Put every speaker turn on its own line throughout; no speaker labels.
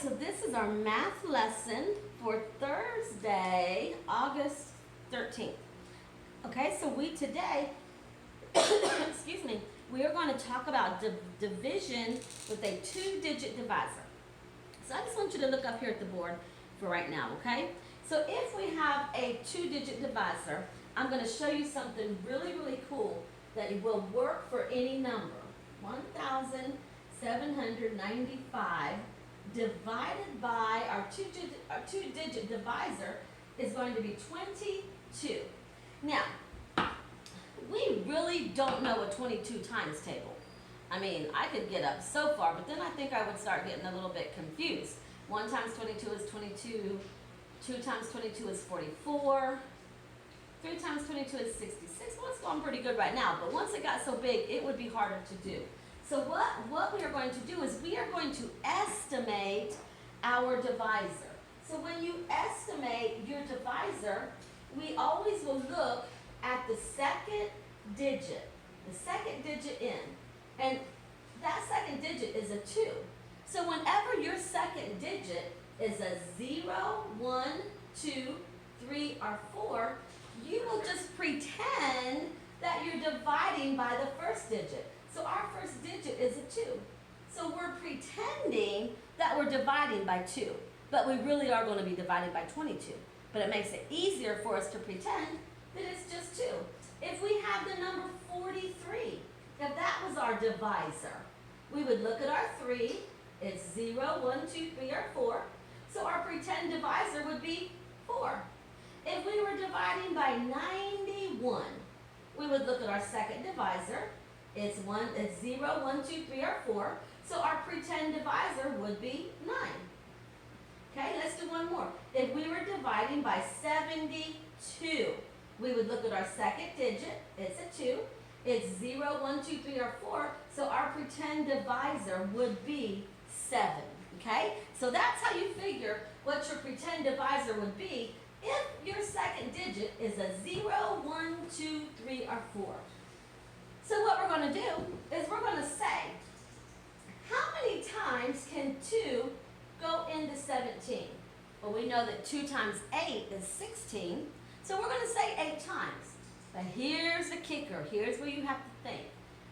so this is our math lesson for Thursday, August 13th. Okay, so today, excuse me, we are going to talk about division with a two-digit divisor. So I just want you to look up here at the board for right now, okay? So if we have a two-digit divisor, I'm going to show you something really, really cool that will work for any number. 1,795 divided by our two-digit divisor is going to be 22. Now, we really don't know a 22 times table. I mean, I could get up so far, but then I think I would start getting a little bit confused. 1 times 22 is 22. 2 times 22 is 44. 3 times 22 is 66. Well, it's going pretty good right now, but once it got so big, it would be harder to do. So what we are going to do is we are going to estimate our divisor. So when you estimate your divisor, we always will look at the second digit in. And that second digit is a 2. So whenever your second digit is a 0, 1, 2, 3, or 4, you will just pretend that you're dividing by the first digit. So our first digit is a 2. So we're pretending that we're dividing by 2, but we really are going to be dividing by 22. But it makes it easier for us to pretend that it's just 2. If we have the number 43, if that was our divisor, we would look at our 3. It's 0, 1, 2, 3, or 4. So our pretend divisor would be 4. If we were dividing by 91, we would look at our second divisor. It's 0, 1, 2, 3, or 4. So our pretend divisor would be 9. Okay, let's do one more. If we were dividing by 72, we would look at our second digit. It's a 2. It's 0, 1, 2, 3, or 4. So our pretend divisor would be 7. Okay, so that's how you figure what your pretend divisor would be if your second digit is a 0, 1, 2, 3, or 4. So what we're going to do is we're going to say, how many times can 2 go into 17? Well, we know that 2 times 8 is 16, so we're going to say 8 times. But here's the kicker. Here's where you have to think.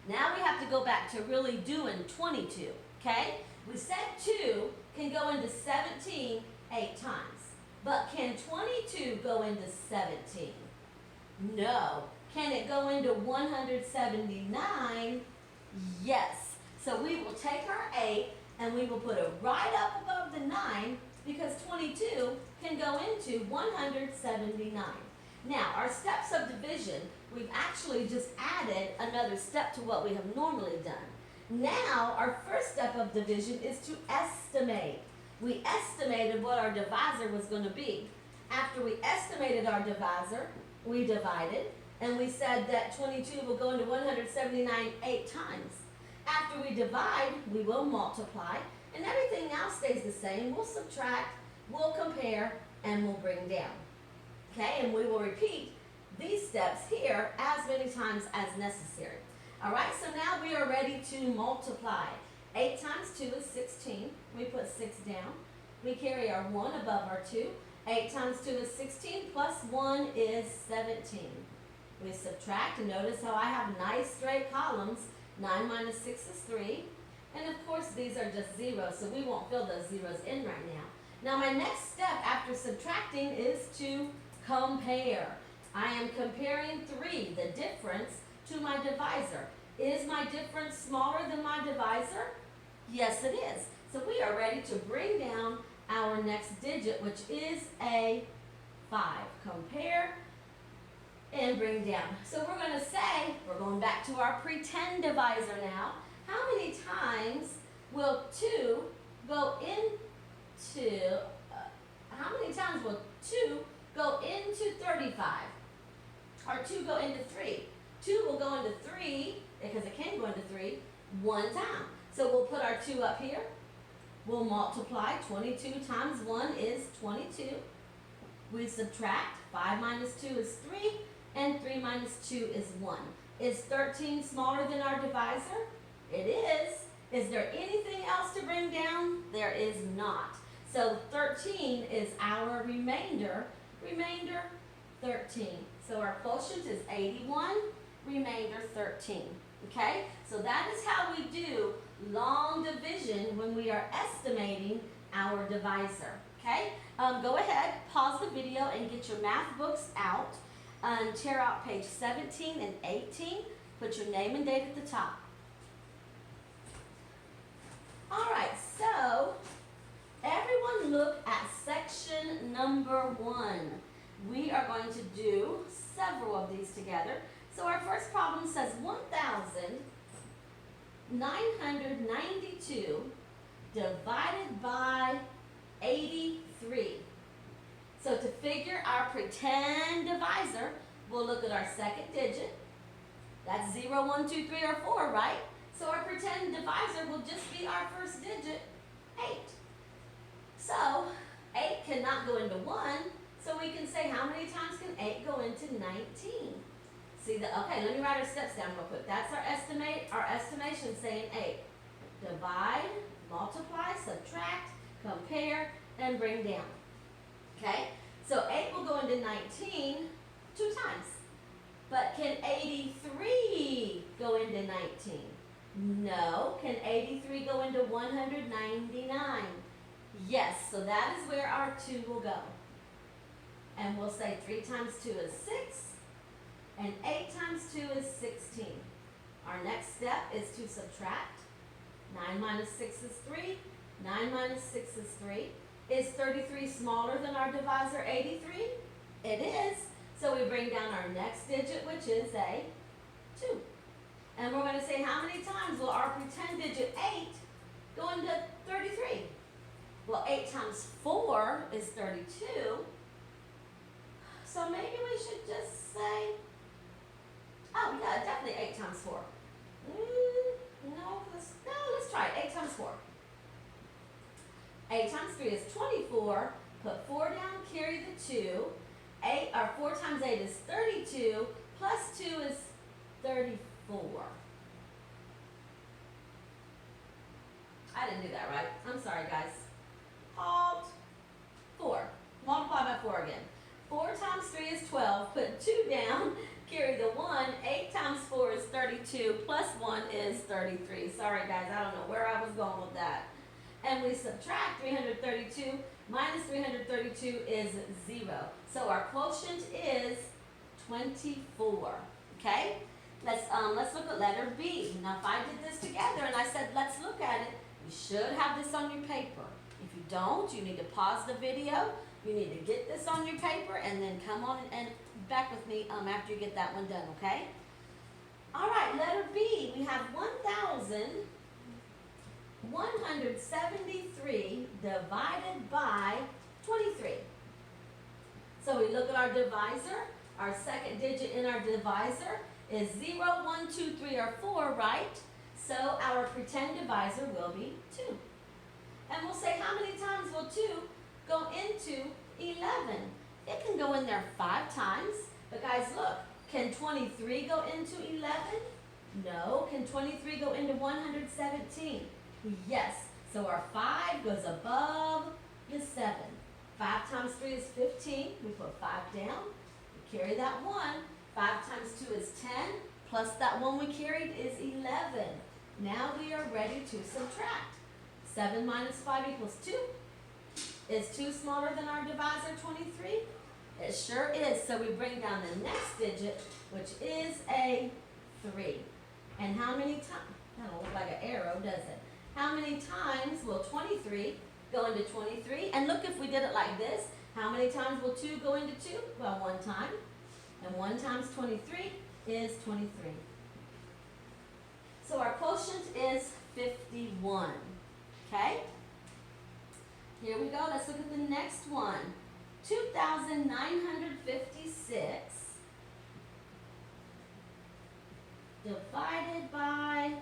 Now we have to go back to really doing 22, okay? We said 2 can go into 17 8 times. But can 22 go into 17? No. Can it go into 179? Yes. So we will take our 8 and we will put it right up above the 9 because 22 can go into 179. Now, our steps of division, we've actually just added another step to what we have normally done. Now, our first step of division is to estimate. We estimated what our divisor was going to be. After we estimated our divisor, we divided, and we said that 22 will go into 179 8 times. After we divide, we will multiply, and everything else stays the same. We'll subtract, we'll compare, and we'll bring down. Okay, and we will repeat these steps here as many times as necessary. All right, so now we are ready to multiply. 8 times 2 is 16. We put 6 down. We carry our 1 above our 2. 8 times 2 is 16 plus 1 is 17. We subtract, and notice how I have nice straight columns. 9 minus 6 is 3. And of course, these are just zeros, so we won't fill those zeros in right now. Now, my next step after subtracting is to compare. I am comparing 3, the difference, to my divisor. Is my difference smaller than my divisor? Yes, it is. So we are ready to bring down our next digit, which is a 5. Compare and bring down. So we're going to say, we're going back to our pretend divisor now. How many times will 2 go into, how many times will 2 go into 35? Or 2 go into 3? 2 will go into 3, because it can go into 3, 1 time. So we'll put our 2 up here. We'll multiply. 22 times 1 is 22. We subtract. 5 minus 2 is 3, and 3 minus 2 is 1. Is 13 smaller than our divisor? It is. Is there anything else to bring down? There is not. So 13 is our remainder, 13. So our quotient is 81, remainder 13, okay? So that is how we do long division when we are estimating our divisor, okay? Go ahead, pause the video and get your math books out and tear out page 17 and 18. Put your name and date at the top. All right, so everyone look at section number 1. We are going to do several of these together. So our first problem says 1,992 divided by 83. So to figure our pretend divisor, we'll look at our second digit. That's 0, 1, 2, 3, or 4, right? So our pretend divisor will just be our first digit, 8. So 8 cannot go into 1, so we can say how many times can 8 go into 19? See okay, let me write our steps down real quick. That's our estimation saying 8. Divide, multiply, subtract, compare, and bring down. Okay? So 8 will go into 19 2 times. But can 83 go into 19? No. Can 83 go into 199? Yes, so that is where our 2 will go. And we'll say 3 times 2 is 6, and 8 times 2 is 16. Our next step is to subtract. 9 minus 6 is 3. 9 minus 6 is 3. Is 33 smaller than our divisor 83? It is. So we bring down our next digit, which is a 2. And we're going to say how many times will our pretend digit 8 go into 33? Well, 8 times 4 is 32. So maybe we should just say, oh yeah, definitely 8 times 4. No, let's try it. 8 times 4. 8 times 3 is 24. Put 4 down, carry the 2. 4 times 8 is 32. Plus 2 is 34. I didn't do that right. I'm sorry, guys. Halt. 4. Multiply by 4 again. 4 times 3 is 12. Put 2 down. Carry the 1. 8 times 4 is 32. Plus 1 is 33. Sorry, guys. I don't know where I was going with that. And we subtract 332. Minus 332 is 0. So our quotient is 24. Okay? Let's look at letter B. Now, if I did this together and I said, let's look at it, you should have this on your paper. If you don't, you need to pause the video. You need to get this on your paper and then come on and back with me after you get that one done, okay? All right, letter B. We have 1,173 divided by 23. So we look at our divisor. Our second digit in our divisor is 0, 1, 2, 3, or 4, right? So our pretend divisor will be 2. And we'll say how many times will 2 go into 11? It can go in there 5 times. But guys, look, can 23 go into 11? No. Can 23 go into 117? Yes. So our 5 goes above the 7. 5 times 3 is 15. We put 5 down. We carry that 1. 5 times 2 is 10. Plus that 1 we carried is 11. Now we are ready to subtract. 7 minus 5 equals 2. Is 2 smaller than our divisor 23? It sure is. So we bring down the next digit, which is a 3. And how many times? That don't look like an arrow, does it? How many times will 23 go into 23? And look, if we did it like this, how many times will 2 go into 2? Well, 1 time. And 1 times 23 is 23. So our quotient is 51. Okay? Here we go. Let's look at the next one. 2,956 divided by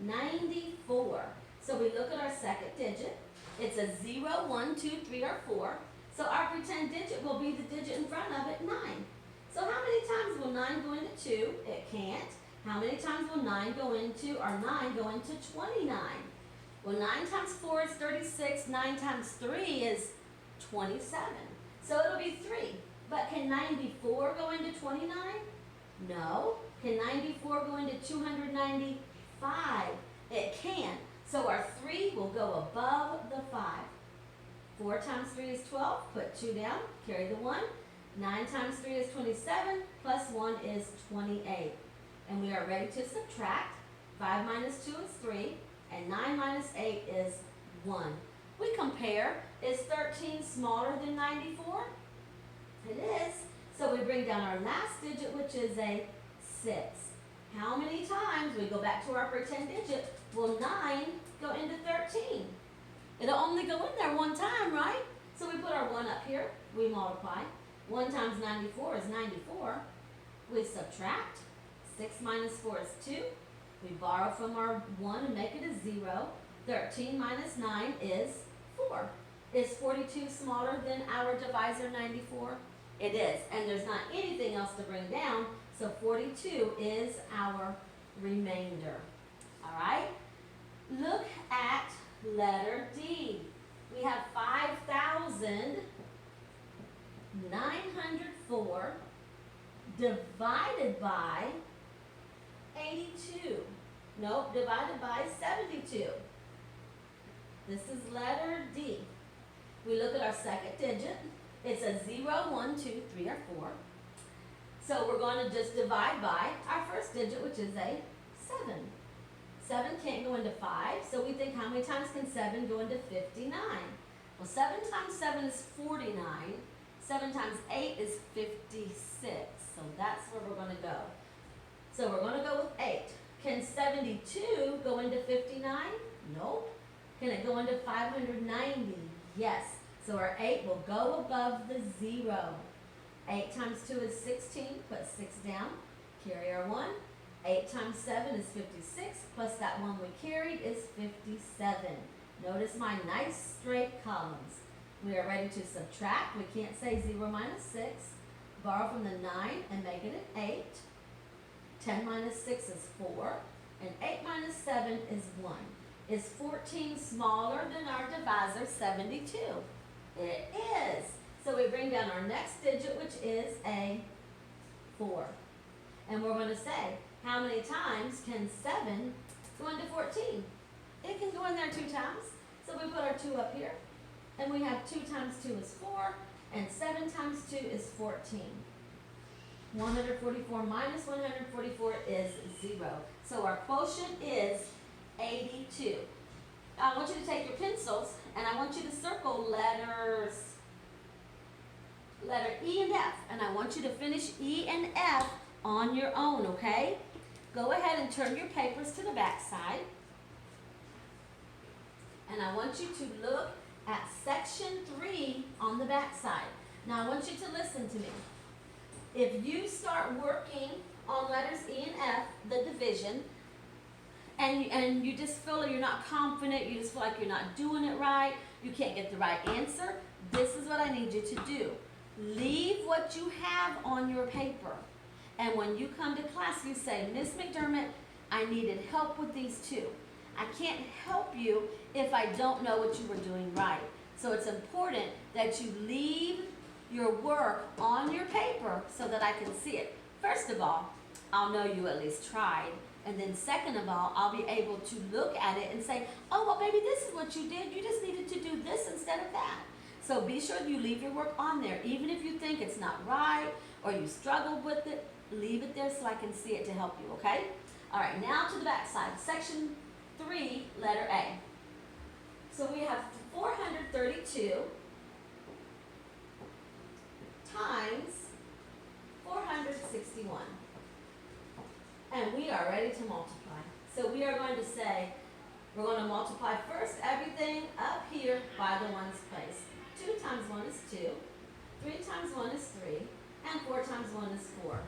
94. So we look at our second digit. It's a 0, 1, 2, 3, or 4. So our pretend digit will be the digit in front of it, 9. So how many times will 9 go into 2? It can't. How many times will 9 go into 29? Well, 9 times 4 is 36. 9 times 3 is 27. So it'll be 3. But can 94 go into 29? No. Can 94 go into 295? It can. So our 3 will go above the 5. 4 times 3 is 12. Put 2 down. Carry the 1. 9 times 3 is 27. Plus 1 is 28. And we are ready to subtract. 5 minus 2 is 3. And 9 minus 8 is 1. We compare. Is 13 smaller than 94? It is. So we bring down our last digit, which is a 6. How many times, we go back to our pretend digit, will 9 go into 13? It'll only go in there one time, right? So we put our 1 up here. We multiply. 1 times 94 is 94. We subtract. 6 minus 4 is 2. We borrow from our 1 and make it a 0. 13 minus 9 is 4. Is 42 smaller than our divisor 94? It is. And there's not anything else to bring down, so 42 is our remainder. All right? Look at letter D. We have 5,904 divided by 82. Nope, divided by 72. This is letter D. We look at our second digit. It's a 0, 1, 2, 3, or 4. So we're going to just divide by our first digit, which is a 7. 7 can't go into 5, so we think how many times can 7 go into 59? Well, 7 times 7 is 49. 7 times 8 is 56. So that's where we're going to go. So we're going to go with 8. Can 72 go into 59? Nope. Can it go into 590? Yes. So our 8 will go above the 0. 8 times 2 is 16. Put 6 down. Carry our 1. 8 times 7 is 56. Plus that 1 we carried is 57. Notice my nice straight columns. We are ready to subtract. We can't say 0 minus 6. Borrow from the 9 and make it an 8. 10 minus 6 is 4. And 8 minus 7 is 1. Is 14 smaller than our divisor 72? It is. So we bring down our next digit, which is a 4. And we're going to say, how many times can 7 go into 14? It can go in there 2 times. So we put our 2 up here. And we have 2 times 2 is 4. And 7 times 2 is 14. 144 minus 144 is 0. So our quotient is 82. I want you to take your pencils and I want you to circle letter E and F. And I want you to finish E and F on your own, okay? Go ahead and turn your papers to the back side. And I want you to look at section 3 on the back side. Now I want you to listen to me. If you start working on letters E and F, the division, and you just feel like you're not confident, you just feel like you're not doing it right, you can't get the right answer, this is what I need you to do. Leave what you have on your paper. And when you come to class, you say, Miss McDermott, I needed help with these 2. I can't help you if I don't know what you were doing right. So it's important that you leave your work on your paper so that I can see it. First of all, I'll know you at least tried. And then second of all, I'll be able to look at it and say, oh, well, baby, this is what you did. You just needed to do this instead of that. So be sure you leave your work on there. Even if you think it's not right or you struggled with it, leave it there so I can see it to help you, okay? All right, now to the back side. Section 3, letter A. So we have 432 times 461. And we are ready to multiply. So we are going to say, we're going to multiply first everything up here by the ones place. 2 times 1 is 2. 3 times 1 is 3. And 4 times 1 is 4.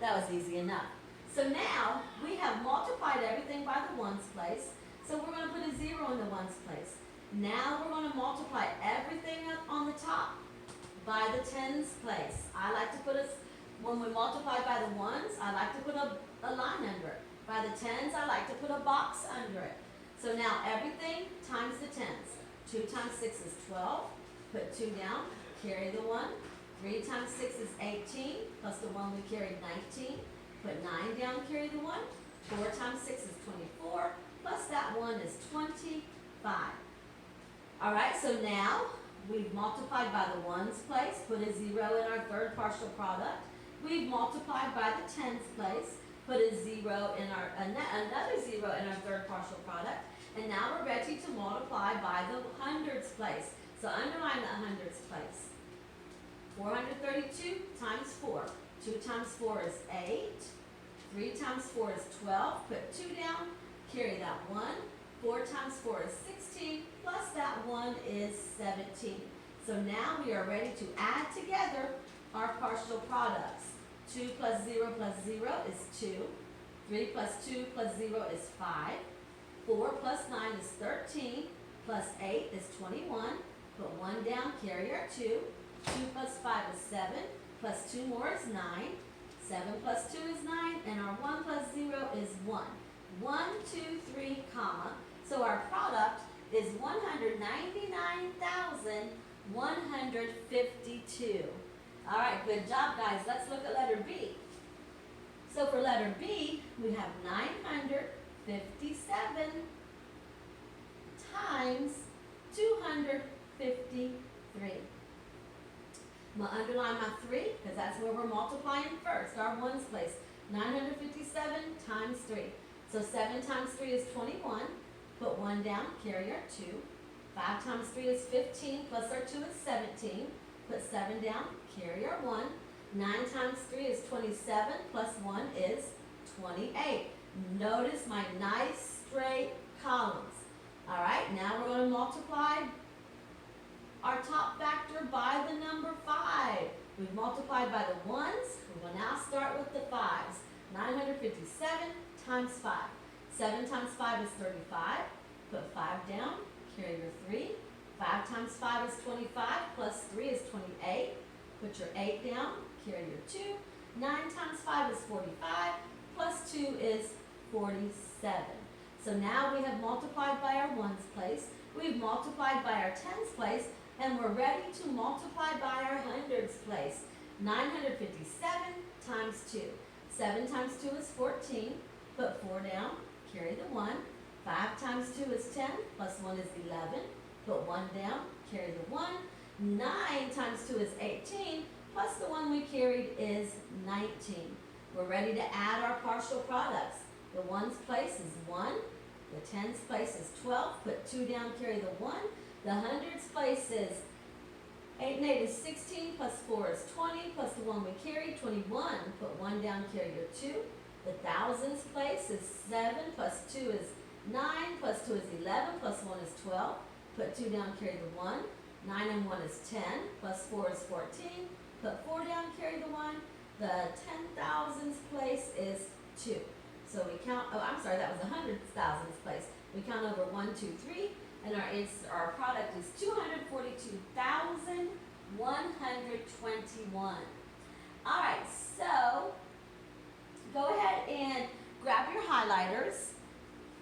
That was easy enough. So now we have multiplied everything by the ones place. So we're going to put a 0 in the ones place. Now we're going to multiply everything up on the top by the tens place. I like to put when we multiply by the ones, I like to put a line under it. By the tens, I like to put a box under it. So now everything times the tens. 2 times 6 is 12. Put 2 down, carry the 1. 3 times 6 is 18, plus the 1 we carried, 19. Put 9 down, carry the 1. 4 times 6 is 24, plus that 1 is 25. All right, so now we've multiplied by the ones place, put a 0 in our third partial product. We've multiplied by the tens place, put a 0 in our, another 0 in our third partial product. And now we're ready to multiply by the hundreds place. So underline the hundreds place. 432 times 4. 2 times 4 is 8. 3 times 4 is 12. Put 2 down, carry that 1. 4 times 4 is 16, plus that 1 is 17. So now we are ready to add together our partial products. 2 plus 0 is 2. 3 plus 2 plus 0 is 5. 4 plus 9 is 13, plus 8 is 21. Put 1 down, carry our 2. 2 plus 5 is 7, plus 2 more is 9. 7 plus 2 is 9, and our 1 plus 0 is 1. 1, 2, 3, comma. So our product is 199,152. All right, good job, guys. Let's look at letter B. So for letter B, we have 957 times 253. I'm going to underline my 3 because that's where we're multiplying first, our ones place. 957 times 3. So 7 times 3 is 21. Put 1 down, carry our 2. 5 times 3 is 15, plus our 2 is 17. Put 7 down, carry our 1. 9 times 3 is 27, plus 1 is 28. Notice my nice straight columns. All right, now we're going to multiply our top factor by the number 5. We've multiplied by the ones. We will now start with the 5s. 957 times 5. 7 times 5 is 35. Put 5 down, carry your 3. 5 times 5 is 25, plus 3 is 28. Put your 8 down, carry your 2. 9 times 5 is 45, plus 2 is 47. So now we have multiplied by our ones place. We've multiplied by our tens place, and we're ready to multiply by our hundreds place. 957 times 2. 7 times 2 is 14. Put 4 down, carry the 1. 5 times 2 is 10, plus 1 is 11. Put 1 down, carry the 1. 9 times 2 is 18, plus the 1 we carried is 19. We're ready to add our partial products. The ones place is 1. The tens place is 12. Put 2 down, carry the 1. The hundreds place is 8 and 8 is 16, plus 4 is 20, plus the 1 we carried, 21. Put 1 down, carry your 2. The thousands place is 7, plus 2 is 9, plus 2 is 11, plus 1 is 12. Put 2 down, carry the 1. 9 and 1 is 10, plus 4 is 14. Put 4 down, carry the 1. The 10,000s place is 2. So we count, oh, I'm sorry, that was the hundreds thousands place. We count over 1, 2, 3, and our answer, our product is 242,121. All right, so go ahead and grab your highlighters,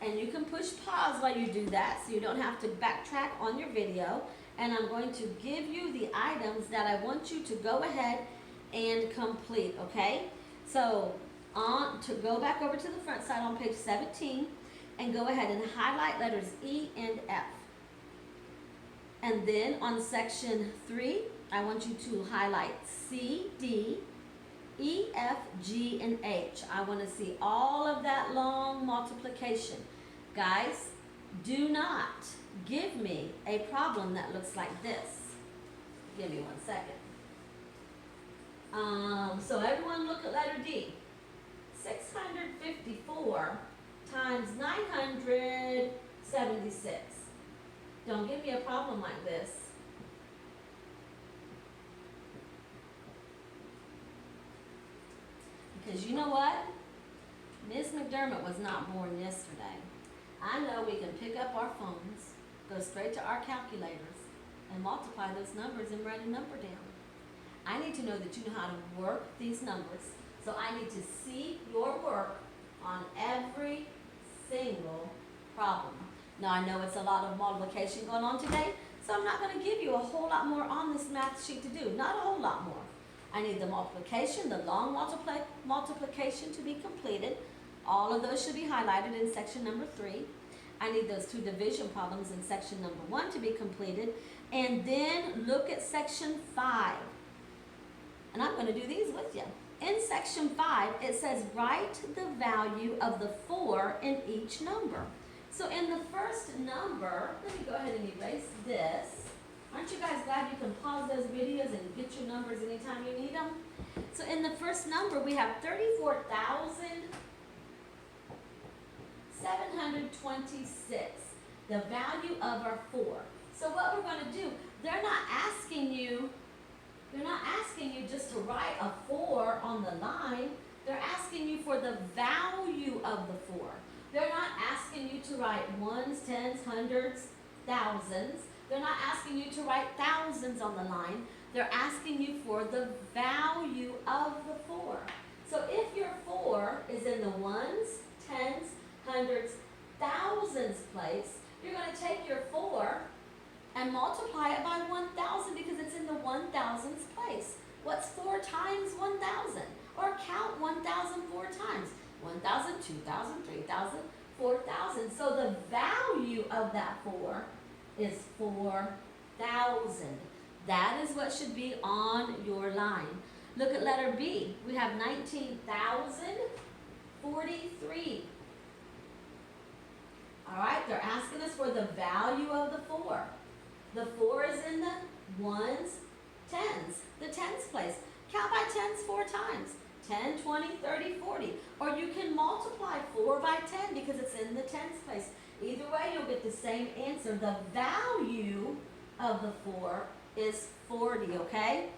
and you can push pause while you do that so you don't have to backtrack on your video. And I'm going to give you the items that I want you to go ahead and complete, okay? So to go back over to the front side on page 17 and go ahead and highlight letters E and F. And then on section 3, I want you to highlight C, D, E, F, G, and H. I want to see all of that long multiplication. Guys, do not give me a problem that looks like this. Give me 1 second. So everyone look at letter D. 654 times 976. Don't give me a problem like this. Because you know what? Miss McDermott was not born yesterday. I know we can pick up our phones, go straight to our calculators, and multiply those numbers and write a number down. I need to know that you know how to work these numbers. So I need to see your work on every single problem. Now I know it's a lot of multiplication going on today, so I'm not going to give you a whole lot more on this math sheet to do, not a whole lot more. I need the multiplication, the long multiplication to be completed. All of those should be highlighted in section number 3. I need those 2 division problems in section number 1 to be completed. And then look at section 5. And I'm going to do these with you. In section 5, it says write the value of the 4 in each number. So in the first number, let me go ahead and erase this. Aren't you guys glad you can pause those videos and get your numbers anytime you need them? So in the first number, we have 34,726, the value of our 4. So what we're going to do, they're not asking you just to write a 4 on the line. They're asking you for the value of the 4. They're not asking you to write ones, tens, hundreds, thousands. They're not asking you to write thousands on the line. They're asking you for the value of the 4. So if your 4 is in the ones, tens, hundreds, thousands place, you're going to take your 4 and multiply it by 1,000 because it's in the 1,000s place. What's 4 times 1,000? Or count 1,000 4 times. 1,000, 2,000, 3,000, 4,000. So the value of that 4 is 4,000. That is what should be on your line. Look at letter B. We have 19,043. All right, they're asking us for the value of the 4. The 4 is in the ones, tens, the tens place. Count by tens 4 times. 10, 20, 30, 40. Or you can multiply 4 by 10 because it's in the tens place. Either way, you'll get the same answer. The value of the 4 is 40, okay?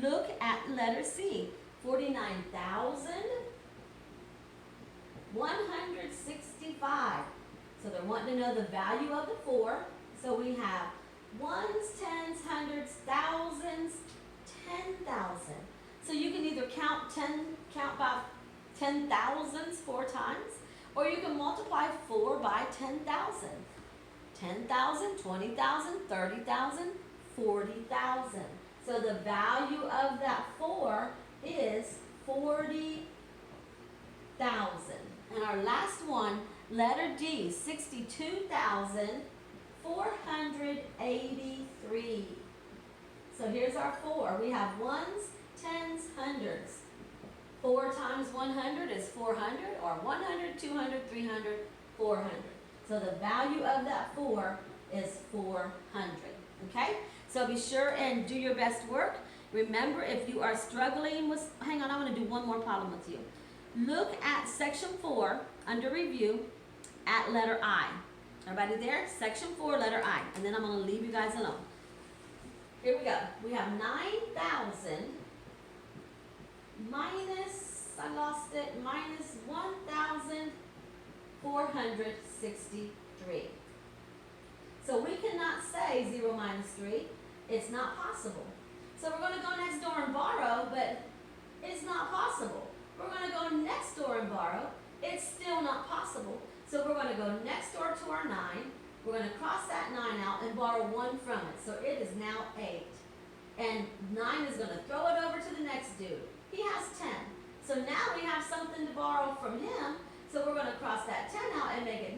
Look at letter C. 49,165. So they're wanting to know the value of the 4. So we have ones, tens, hundreds, thousands, 10,000. So you can either count by 10,000s 4 times, or you can multiply 4 by 10,000. 10,000, 20,000, 30,000, 40,000. So the value of that 4 is 40,000. And our last one, letter D, 62,483. So here's our 4. We have ones, tens, hundreds. 4 times 100 is 400, or 100, 200, 300, 400. So the value of that 4 is 400. Okay? So be sure and do your best work. Remember, if you are struggling with, hang on, I want to do one more problem with you. Look at section 4 under review at letter I. Everybody there? Section 4, letter I. And then I'm going to leave you guys alone. Here we go. We have 9,000 minus, I lost it, minus 1,463. So we cannot say 0 minus 3. It's not possible. So we're going to go next door and borrow, but it's not possible. We're going to go next door and borrow. It's still not possible. So we're going to go next door to our 9. We're going to cross that 9 out and borrow 1 from it. So it is now 8. And 9 is going to throw it over to the next dude. He has 10. So now we have something to borrow from him. So we're going to cross that 10 out and make it